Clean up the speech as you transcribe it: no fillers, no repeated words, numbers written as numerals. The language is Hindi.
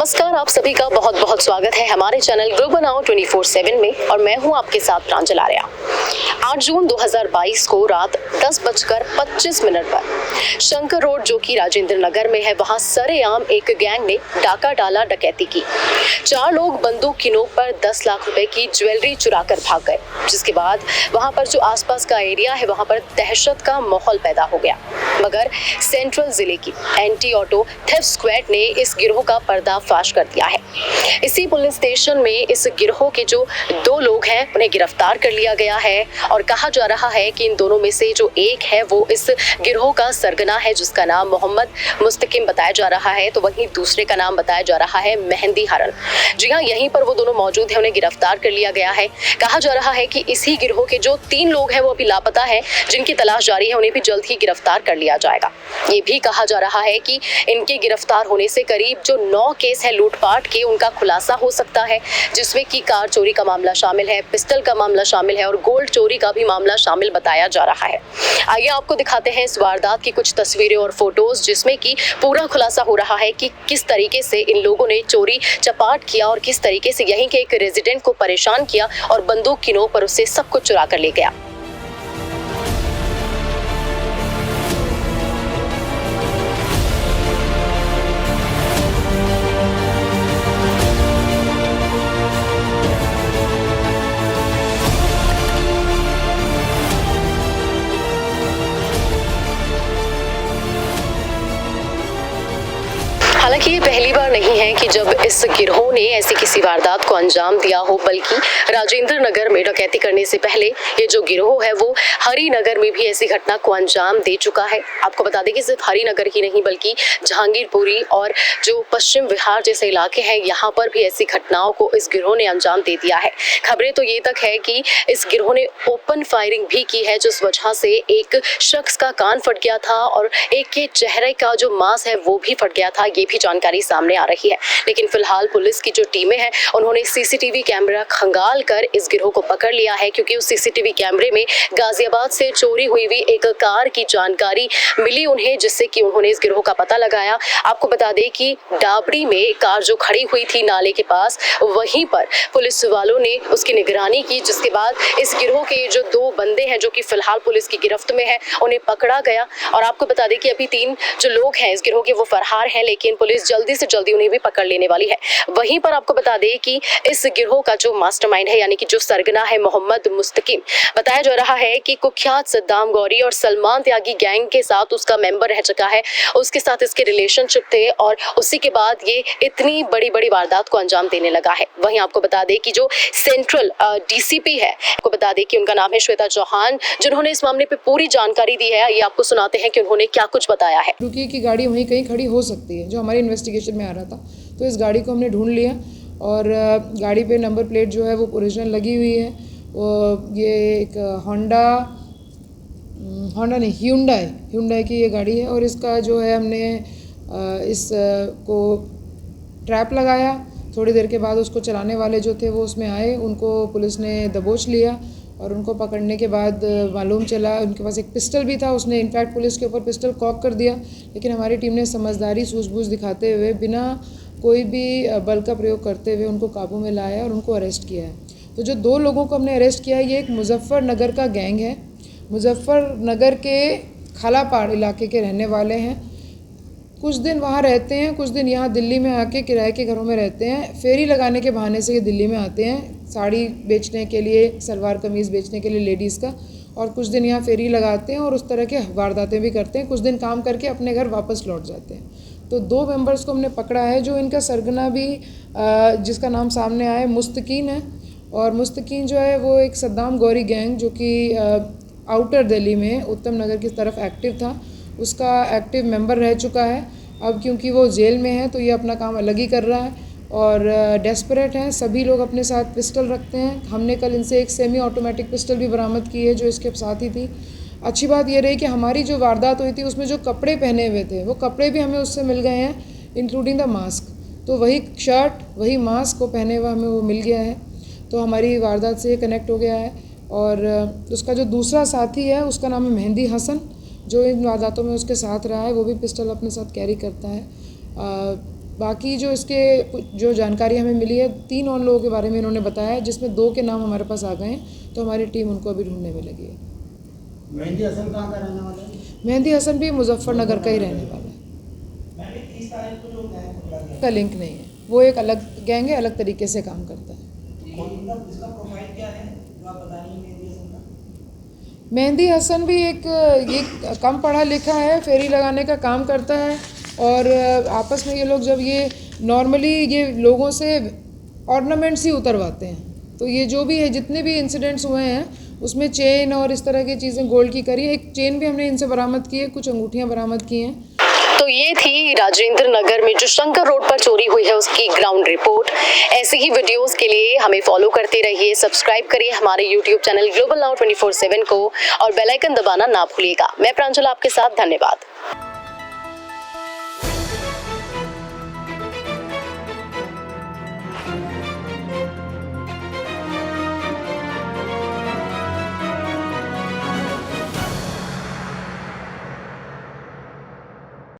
नमस्कार, आप सभी का बहुत बहुत स्वागत है हमारे चैनल ग्लोबल नाउ 24/7 में और मैं हूं आपके साथ प्रांजल आर्या। 8 जून 2022 को रात 10:25 पर शंकर रोड जो कि राजेंद्र नगर में है, वहां सरेआम एक गैंग ने डाका डाला, डकैती की। 4 लोग बंदूक की नोक पर 10 लाख रुपए की ज्वेलरी चुरा कर भाग गए, जिसके बाद वहां पर जो आसपास का एरिया है वहां पर दहशत का माहौल पैदा हो गया। मगर सेंट्रल जिले की एंटी ऑटो थेफ्ट स्क्वाड ने इस गिरोह का पर्दाफाश कर दिया है। इसी पुलिस स्टेशन में इस गिरोह के जो 2 लोग हैं उन्हें गिरफ्तार कर लिया गया है और कहा जा रहा है कि इन दोनों में से जो एक है वो इस गिरोह का सरगना है, जिसका नाम मोहम्मद मुस्तकिम बताया जा रहा है, तो वहीं दूसरे का नाम बताया जा रहा है मेहंदी हरन। जी हाँ, यहीं पर वो दोनों मौजूद हैं, उन्हें गिरफ्तार कर लिया गया है। कहा जा रहा है कि इसी गिरोह के जो 3 लोग हैं वो अभी लापता है, जिनकी तलाश जारी है, उन्हें भी जल्द ही गिरफ्तार कर लिया जाएगा। ये भी कहा जा रहा है कि इनके गिरफ्तार होने से करीब जो 9 केस है लूटपाट के, उनका खुलासा हो सकता है, जिसमें कि कार चोरी का मामला शामिल है, पिस्टल का मामला शामिल है और गोल्ड चोरी का भी मामला शामिल बताया जा रहा है। आइए आपको दिखाते हैं इस वारदात की कुछ तस्वीरें और फोटोज, जिसमें कि पूरा खुलासा हो रहा है कि किस तरीके से इन लोगों ने चोरी चपाट किया और किस तरीके से यहीं के एक रेजिडेंट को परेशान किया और बंदूक की नोक पर उससे सब कुछ चुरा कर ले गया। हालांकि ये पहली बार नहीं है कि जब इस गिरोह ने ऐसी किसी वारदात को अंजाम दिया हो, बल्कि राजेंद्र नगर में डकैती करने से पहले ये जो गिरोह है वो हरिनगर में भी ऐसी घटना को अंजाम दे चुका है। आपको बता दें कि सिर्फ हरिनगर ही नहीं बल्कि जहांगीरपुरी और जो पश्चिम बिहार जैसे इलाके हैं, यहाँ पर भी ऐसी घटनाओं को इस गिरोह ने अंजाम दे दिया है। खबरें तो ये तक है कि इस गिरोह ने ओपन फायरिंग भी की है, जिस वजह से एक शख्स का कान फट गया था और एक के चेहरे का जो मांस है वो भी फट गया था। ये भी जानकारी सामने आ रही है। लेकिन फिलहाल पुलिस की जो टीमें हैं उन्होंने सीसीटीवी कैमरा खंगाल कर इस गिरोह को पकड़ लिया है, क्योंकि उस सीसीटीवी कैमरे में गाजियाबाद से चोरी हुई एक कार की जानकारी मिली उन्हें, जिससे कि उन्होंने इस गिरोह का पता लगाया। आपको बता दें कि डाबड़ी में कार जो खड़ी हुई थी नाले के पास, वहीं पर पुलिस वालों ने उसकी निगरानी की, जिसके बाद इस गिरोह के जो 2 बंदे हैं जो कि फिलहाल पुलिस की गिरफ्त में है, उन्हें पकड़ा गया। और आपको बता दें कि अभी 3 जो लोग हैं इस गिरोह के वो फरार हैं, लेकिन पुलिस जल्दी से जल्दी उन्हें भी पकड़ लेने वाली है। वहीं पर आपको बता दें कि इस गिरोह का जो मास्टरमाइंड है, यानी कि जो सरगना है मोहम्मद मुस्तकिम, बताया जा रहा है कि कुख्यात सद्दाम गौरी और सलमान त्यागी गैंग के साथ उसका मेंबर रह चुका है, उसके साथ इसके रिलेशनशिप थे और उसी के बाद ये इतनी बड़ी बड़ी वारदात को अंजाम देने लगा है। वहीं आपको बता दें कि जो सेंट्रल डीसीपी है, आपको बता दें कि उनका नाम है श्वेता चौहान, जिन्होंने इस मामले पे पूरी जानकारी दी है। ये आपको सुनाते हैं कि उन्होंने क्या कुछ बताया है। रुकी की गाड़ी वहीं कहीं खड़ी हो सकती है, जो हमारी इन्वेस्टिगेशन में आ रहा था, तो इस गाड़ी को हमने ढूंढ लिया और गाड़ी पे नंबर प्लेट जो है वो ओरिजिनल लगी हुई है। ये एक होंडा नहीं, ह्यूंडई की ये गाड़ी है और इसका जो है हमने इसको ट्रैप लगाया। थोड़ी देर के बाद उसको चलाने वाले जो थे वो उसमें आए, उनको पुलिस ने दबोच लिया और उनको पकड़ने के बाद मालूम चला उनके पास एक पिस्टल भी था। उसने इनफैक्ट पुलिस के ऊपर पिस्टल कॉक कर दिया, लेकिन हमारी टीम ने समझदारी सूझबूझ दिखाते हुए बिना कोई भी बल का प्रयोग करते हुए उनको काबू में लाया और उनको अरेस्ट किया है। तो जो 2 लोगों को हमने अरेस्ट किया है, ये एक मुजफ्फरनगर का गैंग है। मुजफ्फरनगर के खालापाड़ इलाके के रहने वाले हैं। कुछ दिन वहाँ रहते हैं, कुछ दिन यहाँ दिल्ली में आके किराए के घरों में रहते हैं। फेरी लगाने के बहाने से ये दिल्ली में आते हैं, साड़ी बेचने के लिए, सलवार कमीज़ बेचने के लिए लेडीज़ का, और कुछ दिन यहाँ फेरी लगाते हैं और उस तरह के वारदातें भी करते हैं। कुछ दिन काम करके अपने घर वापस लौट जाते हैं। तो 2 मेंबर्स को हमने पकड़ा है। जो इनका सरगना भी जिसका नाम सामने आया मुस्तकीन है, और मुस्तकीन जो है वो एक सद्दाम गौरी गैंग जो कि आउटर दिल्ली में उत्तम नगर की तरफ एक्टिव था, उसका एक्टिव मेंबर रह चुका है। अब क्योंकि वो जेल में है तो ये अपना काम अलग ही कर रहा है और डेस्परेट हैं। सभी लोग अपने साथ पिस्टल रखते हैं। हमने कल इनसे एक सेमी ऑटोमेटिक पिस्टल भी बरामद की है जो इसके साथ ही थी। अच्छी बात ये रही कि हमारी जो वारदात हुई थी उसमें जो कपड़े पहने हुए थे वो कपड़े भी हमें उससे मिल गए हैं, इंक्लूडिंग द मास्क। तो वही शर्ट वही मास्क को पहने हुआ हमें वो मिल गया है, तो हमारी वारदात से कनेक्ट हो गया है। और उसका जो दूसरा साथी है उसका नाम है मेहंदी हसन, जो इन वारदातों में उसके साथ रहा है, वो भी पिस्टल अपने साथ कैरी करता है। बाकी जो इसके जो जानकारी हमें मिली है 3 और लोगों के बारे में इन्होंने बताया है, जिसमें 2 के नाम हमारे पास आ गए हैं, तो हमारी टीम उनको अभी ढूंढने में लगी है। मेहंदी हसन कहाँ का रहने वाला है? मेहंदी हसन भी मुजफ्फरनगर का ही रहने वाला है। मैंने 30 तारीख को जो गैंग पकड़ा गया, का लिंक नहीं है, वो एक अलग गैंग है, अलग तरीके से काम करता है। इसका प्रोफाइल क्या है जो आप बता रही हैं मेहंदी हसन का? मेहंदी हसन भी ये कम पढ़ा लिखा है, फेरी लगाने का काम करता है और आपस में ये लोग जब ये नॉर्मली ये लोगों से ऑर्नामेंट्स ही उतरवाते हैं, तो ये जो भी है जितने भी इंसिडेंट्स हुए हैं उसमें चेन और इस तरह की चीज़ें गोल्ड की करी है। एक चेन भी हमने इनसे बरामद की है, कुछ अंगूठियाँ बरामद की हैं। तो ये थी राजेंद्र नगर में जो शंकर रोड पर चोरी हुई है उसकी ग्राउंड रिपोर्ट। ऐसे ही वीडियोस के लिए हमें फॉलो करते रहिए, सब्सक्राइब करिए हमारे YouTube चैनल ग्लोबल नाउ 24/7 को और बेल आइकन दबाना ना भूलिएगा। मैं प्रांजल आपके साथ, धन्यवाद।